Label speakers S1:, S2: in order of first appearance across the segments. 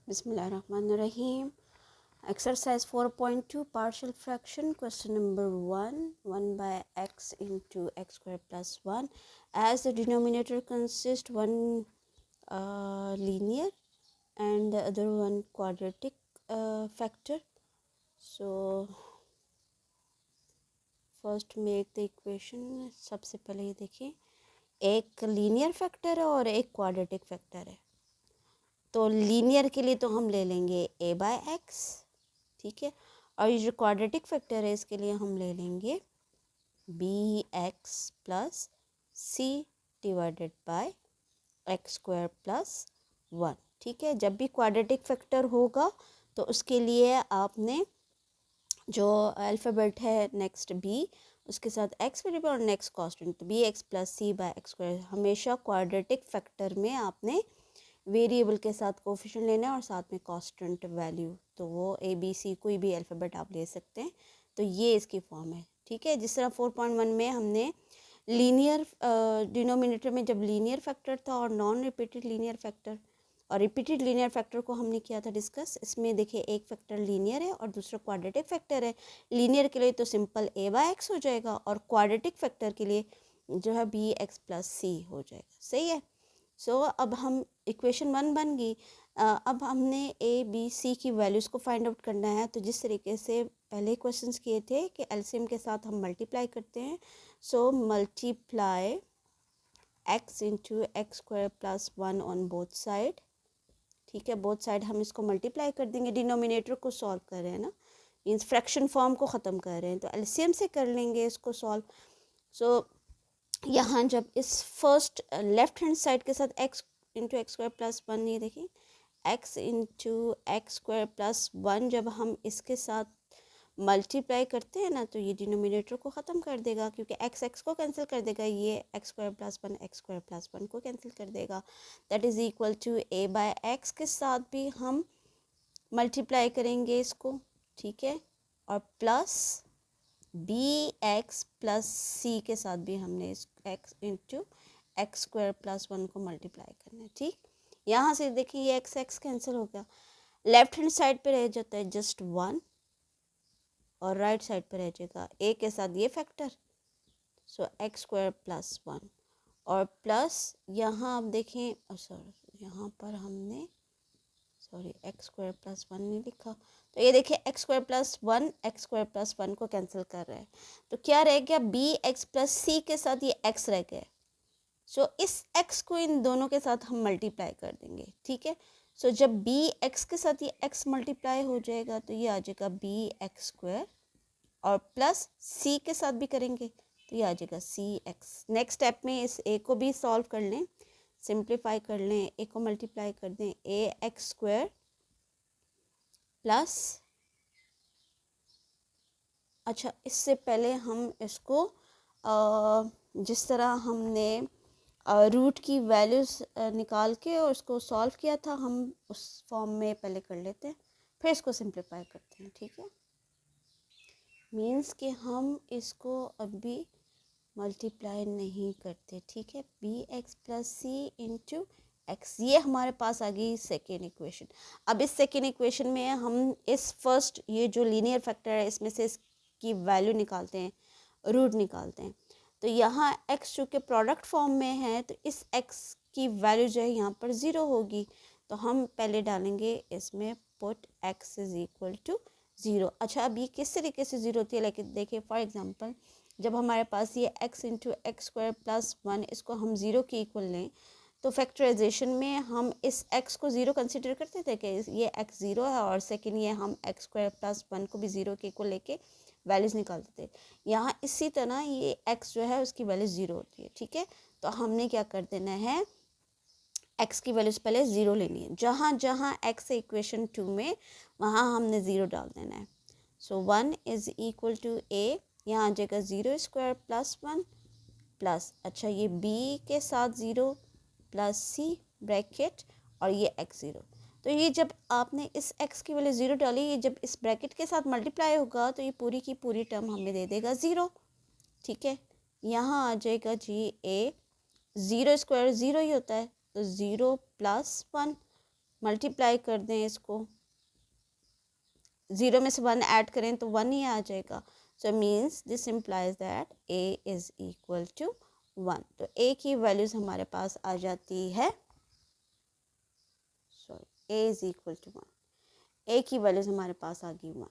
S1: Bismillahirrahmanirrahim. Exercise 4.2 partial fraction. Question number 1. 1 by x into x square plus 1. As the denominator consists one linear and the other one quadratic factor. So first make the equation. सबसे पहले ये देखिए, एक linear factor है और एक quadratic factor है। तो लीनियर के लिए तो हम ले लेंगे a बाय एक्स, ठीक है। और ये जो क्वाड्रेटिक फैक्टर है इसके लिए हम ले लेंगे B X plus C divided by X square plus 1, ठीक है। जब भी क्वाड्रेटिक फैक्टर होगा तो उसके लिए आपने जो अल्फ़ाबेट है नेक्स्ट बी, उसके साथ एक्स वेरिएबल और नेक्स्ट कांस्टेंट, तो बी एक्स प्लस सी बाय एक्स स्क्वायर। हमेशा क्वाड्रेटिक फैक्टर में आपने वेरिएबल के साथ कोफिशिएंट लेना है और साथ में कांस्टेंट वैल्यू, तो वो ए बी सी कोई भी अल्फ़ाबेट आप ले सकते हैं। तो ये इसकी फॉर्म है, ठीक है। जिस तरह 4.1 में हमने लीनियर डिनोमिनेटर में जब लीनियर फैक्टर था और नॉन रिपीटेड लीनियर फैक्टर और रिपीटेड लीनियर फैक्टर को हमने किया था डिस्कस। इसमें देखिए एक फैक्टर लीनियर है और दूसरा क्वाड्रेटिक फैक्टर है। लीनियर के लिए तो सिंपल ए बाय एक्स हो जाएगा और क्वाड्रेटिक फैक्टर के लिए जो है बी एक्स प्लस सी हो जाएगा, सही है। सो अब हम इक्वेशन 1 बन गई। अब हमने ए बी सी की वैल्यूज़ को फाइंड आउट करना है। तो जिस तरीके से पहले क्वेश्चंस किए थे कि एलसीएम के साथ हम मल्टीप्लाई करते हैं, so multiply x into x square plus 1 on both side, ठीक है। बोथ साइड हम इसको मल्टीप्लाई कर देंगे। डिनोमिनेटर को सॉल्व कर रहे हैं ना, मीन्स फ्रैक्शन फॉर्म को ख़त्म कर रहे हैं, तो एलसीएम से कर लेंगे इसको सॉल्व। सो यहाँ जब इस फर्स्ट लेफ्ट हैंड साइड के साथ x into x square plus 1, ये देखिए x into x square plus 1, जब हम इसके साथ मल्टीप्लाई करते हैं ना तो ये डिनोमिनेटर को ख़त्म कर देगा, क्योंकि एक्स एक्स को कैंसिल कर देगा, ये X square plus 1 X square plus 1 को कैंसिल कर देगा। That is equal to A by X के साथ भी हम मल्टीप्लाई करेंगे इसको, ठीक है। और प्लस बी एक्स प्लस सी के साथ भी हमने इस x into x square plus 1 को मल्टीप्लाई करना है, ठीक। यहाँ से देखिए ये एक्स एक्स कैंसिल हो गया, लेफ्ट हैंड साइड पे रह जाता है जस्ट 1 और राइट साइड पे रह जाएगा ए के साथ ये फैक्टर, सो एक्स स्क्वायर प्लस 1 और प्लस यहाँ आप देखें, सॉरी यहाँ पर हमने एक्स स्क्वायर प्लस 1 नहीं लिखा, तो ये देखिए x square plus 1 X square plus 1 को कैंसिल कर रहे हैं, तो क्या रह गया बी एक्स प्लस सी के साथ ये एक्स रह गया। सो इस एक्स को इन दोनों के साथ हम मल्टीप्लाई कर देंगे, ठीक है। सो जब बी एक्स के साथ ये एक्स मल्टीप्लाई हो जाएगा तो ये आ जाएगा बी एक्स स्क्वायर और प्लस सी के साथ भी करेंगे तो ये आ जाएगा सी एक्स। नेक्स्ट स्टेप में इस ए को भी सॉल्व कर लें, सिंप्लीफाई कर लें, ए को मल्टीप्लाई कर दें, ए एक्स स्क्वायर प्लस, अच्छा इससे पहले हम इसको जिस तरह हमने रूट की वैल्यूज़ निकाल के और उसको सॉल्व किया था, हम उस फॉर्म में पहले कर लेते हैं, फिर इसको सिंप्लीफाई करते हैं, ठीक है। मीन्स कि हम इसको अभी मल्टीप्लाई नहीं करते, ठीक है। बी एक्स प्लस सी इंटू एक्स, ये हमारे पास आ गई सेकेंड इक्वेशन। अब इस सेकेंड इक्वेशन में हम इस फर्स्ट ये जो लीनियर फैक्टर है इसमें से इसकी वैल्यू निकालते हैं, रूट निकालते हैं। तो यहाँ x चूँकि प्रोडक्ट फॉर्म में है तो इस x की वैल्यू जो है यहाँ पर 0 होगी, तो हम पहले डालेंगे इसमें put x is equal to 0। अच्छा अब ये किस तरीके से 0 होती है, लेकिन देखिए फॉर एग्जांपल जब हमारे पास ये x into x square plus 1 इसको हम 0 के इक्वल लें तो फैक्टराइजेशन में हम इस x को 0 कंसिडर करते थे कि ये x 0 है, और सेकेंड ये हम एक्स स्क्वायर प्लस 1 को भी 0 के इक्वल लेके वैल्यूज़ निकालते थे। यहाँ इसी तरह ये x जो है उसकी वैल्यू 0 होती है, ठीक है। तो हमने क्या कर देना है, x की वैल्यूज़ पहले 0 लेनी है, जहाँ जहाँ x है इक्वेशन 2 में वहाँ हमने 0 डाल देना है। सो 1 इज़ इक्वल टू a, यहाँ आ जाएगा 0 स्क्वायर प्लस 1 प्लस, अच्छा ये b के साथ 0 प्लस c ब्रैकेट और ये x 0। तो ये जब आपने इस x की वैल्यू 0 डाली, ये जब इस ब्रैकेट के साथ मल्टीप्लाई होगा तो ये पूरी की पूरी टर्म हमें दे देगा 0, ठीक है। यहाँ आ जाएगा जी a, 0 स्क्वायर 0 ही होता है, तो 0 प्लस 1 मल्टीप्लाई कर दें इसको, 0 में से 1 ऐड करें तो 1 ही आ जाएगा। So means this implies that a is equal to 1। तो a की वैल्यूज़ हमारे पास आ जाती है, sorry a is equal to 1, a की वैल्यूज़ हमारे पास आ गई 1।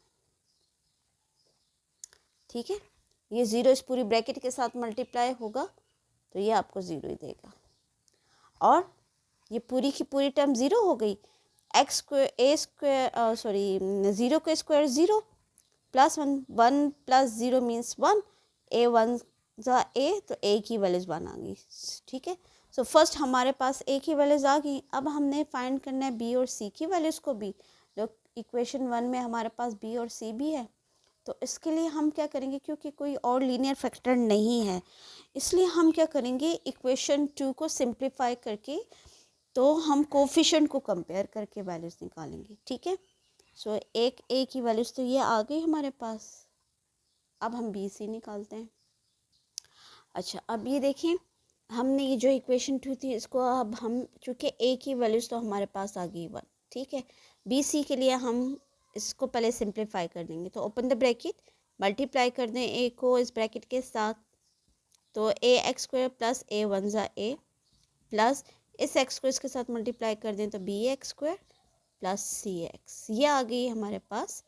S1: ठीक है, ये 0 इस पूरी ब्रैकेट के साथ मल्टीप्लाई होगा तो ये आपको 0 ही देगा, और ये पूरी की पूरी टर्म 0 हो गई। एक्स स्क्वायर ए स्क्वायर सॉरी 0 का स्क्वायर 0 प्लस 1, 1 प्लस 0 मीन्स 1, ए 1 ज़ा ए, तो ए की वैल्यूज़ 1 आ गई। ठीक है, सो फर्स्ट हमारे पास ए की वैल्यूज़ आ गई। अब हमने फाइंड करना है बी और सी की वैल्यूज़ को भी, जो इक्वेशन 1 में हमारे पास बी और सी भी है। तो इसके लिए हम क्या करेंगे, क्योंकि कोई और लीनियर फैक्टर नहीं है, इसलिए हम क्या करेंगे, इक्वेशन 2 को सिंप्लीफाई करके तो हम कोफिशिएंट को कंपेयर करके वैल्यूज़ निकालेंगे। ठीक है, सो एक ए की वैल्यूज़ तो ये आ गई हमारे पास। अब हम बी सी निकालते हैं। अच्छा, अब ये देखिए, हमने ये जो इक्वेशन 2 थी इसको अब हम, चूँकि ए की वैल्यूज़ तो हमारे पास आ गई 1, ठीक है, बी सी के लिए हम इसको पहले सिंप्लीफाई कर देंगे। तो ओपन द ब्रैकेट, मल्टीप्लाई कर दें ए को इस ब्रैकेट के साथ, तो ए एक्स स्क्वायर प्लस ए 1 ज़ा ए, प्लस इस एक्स को इसके साथ मल्टीप्लाई कर दें तो बी एक्स स्क्वायर प्लस सी एक्स, ये आ गई हमारे पास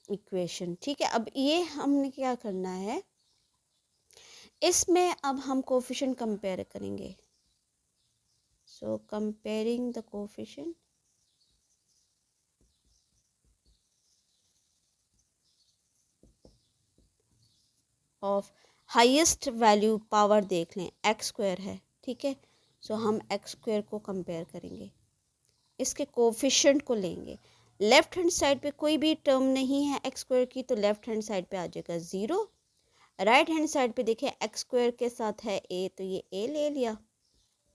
S1: इक्वेशन। ठीक है, अब ये हमने क्या करना है, इसमें अब हम कोफिशिएंट कंपेयर करेंगे। सो comparing the coefficient of highest value power, देख लें एक्स स्क्वायर है, ठीक है, सो हम एक्स स्क्वायर को कंपेयर करेंगे, इसके कोफिशिएंट को लेंगे। लेफ्ट हैंड साइड पे कोई भी टर्म नहीं है एक्स स्क्वायर की, तो लेफ्ट हैंड साइड पे आ जाएगा 0। राइट हैंड साइड पे देखिए एक्स स्क्वायर के साथ है ए, तो ये ए ले लिया,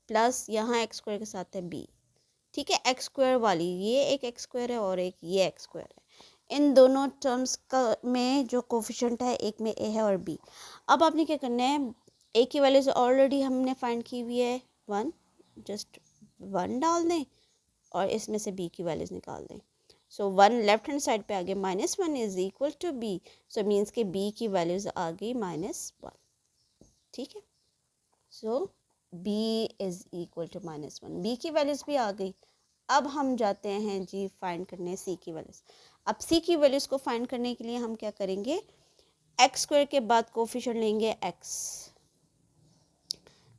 S1: प्लस यहाँ एक्स स्क्वायर के साथ है बी। ठीक है, एक्स स्क्वायर वाली ये एक एक्स स्क्वायर है और एक ये एक्स स्क्वायर है, इन दोनों टर्म्स का में जो कोफिशिएंट है, एक में ए है और बी। अब आपने क्या करना है, ए की वैल्यूज ऑलरेडी हमने फाइंड की हुई है 1, जस्ट 1 डाल दें और इसमें से बी की वैल्यूज निकाल दें। सो 1 लेफ्ट हैंड साइड पे आ गया, -1 is equal to B, so means के बी की वैल्यूज आ गई -1। ठीक है, so B is equal to -1, B की वैल्यूज भी आ गई। अब हम जाते हैं जी फाइंड करने सी की वैल्यूज। अब सी की वैल्यूज को फाइंड करने के लिए हम क्या करेंगे, एक्स स्क्वायर के बाद कोफिशिएंट लेंगे एक्स।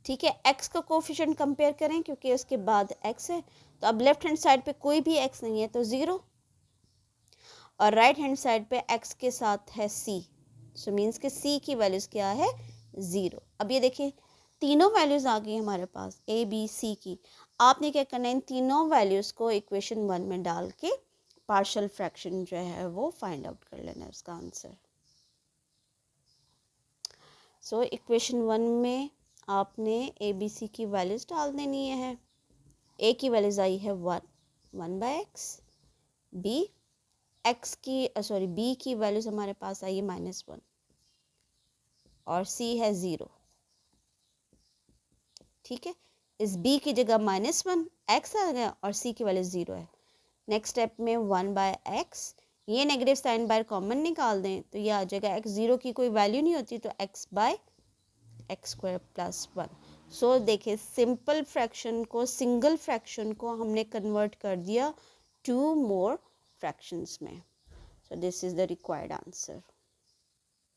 S1: ठीक है, एक्स का कोफिशिएंट कंपेयर करें क्योंकि उसके बाद एक्स है, तो अब लेफ्ट हैंड साइड पे कोई भी एक्स नहीं है तो 0, और राइट हैंड साइड पे एक्स के साथ है सी, सो मीन्स के सी की वैल्यूज़ क्या है 0। अब ये देखिए तीनों वैल्यूज़ आ गई हमारे पास ए बी सी की। आपने क्या करना है, इन तीनों वैल्यूज़ को इक्वेशन 1 में डाल के पार्शियल फ्रैक्शन जो है वो फाइंड आउट कर लेना है उसका आंसर। सो इक्वेशन 1 में आपने ए बी सी की वैल्यूज़ डाल देनी है। ए की वैल्यूज़ आई है 1/x, बी एक्स की सॉरी बी की वैल्यूज़ हमारे पास आई है -1 और सी है 0। ठीक है, इस बी की जगह -1 एक्स आ गया और सी की वैल्यू 0 है। नेक्स्ट स्टेप में 1/x, ये नेगेटिव साइन बाहर कॉमन निकाल दें तो ये आ जाएगा x, 0 की कोई वैल्यू नहीं होती तो x/x² + 1। सो देखिए सिंपल फ्रैक्शन को, सिंगल फ्रैक्शन को हमने कन्वर्ट कर दिया 2 more fractions में। So this is the required answer.